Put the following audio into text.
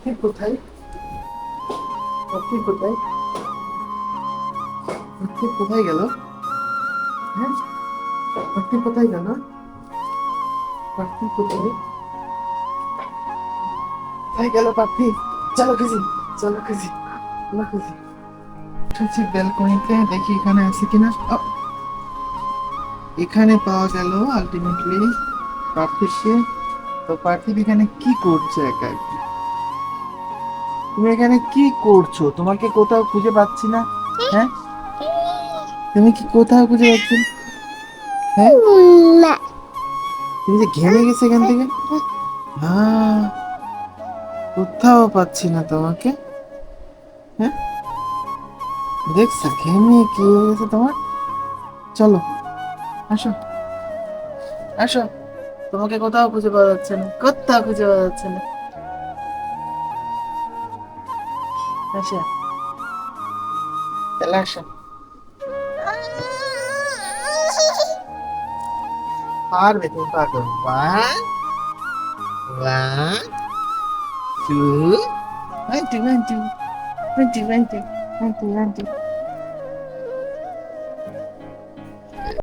পাখি কোথায়? পাখি কোথায়? পাখি কোথায় গেল? হ্যাঁ, পাখি কোথায় গেল? পাখি কোথায়? কোথায় গেল পাখি? চলো খুঁজি, চলো খুঁজি, চলো খুঁজি। উঠেছি ব্যালকনিতে, দেখি এখানে আছে কিনা। এখানে পাওয়া গেল আলটিমেটলি পার্থিবকে। তো পার্থিব এখানে কি করছে একা একা? তুমি এখানে কি করছো? তোমাকে কোথাও খুঁজে পাচ্ছি না। হ্যাঁ, তুমি কি কোথাও খুঁজে পাচ্ছি না? হ্যাঁ, তুমি যে ঘেমে গেছে এখান থেকে। হ্যাঁ, কোথাও পাচ্ছি না তোমাকে। হ্যাঁ, দেখছো ঘেমে কি হয়ে গেছে তোমার। চলো, আসো, আসো। তোমাকে কোথাও খুঁজে পাওয়া যাচ্ছে না, কোথাও খুঁজে পাওয়া যাচ্ছে না। আসো, তাহলে আসো। পারবে, তুমি পারবে। One, one, two, one two, one two, one two, one two, one two, one two.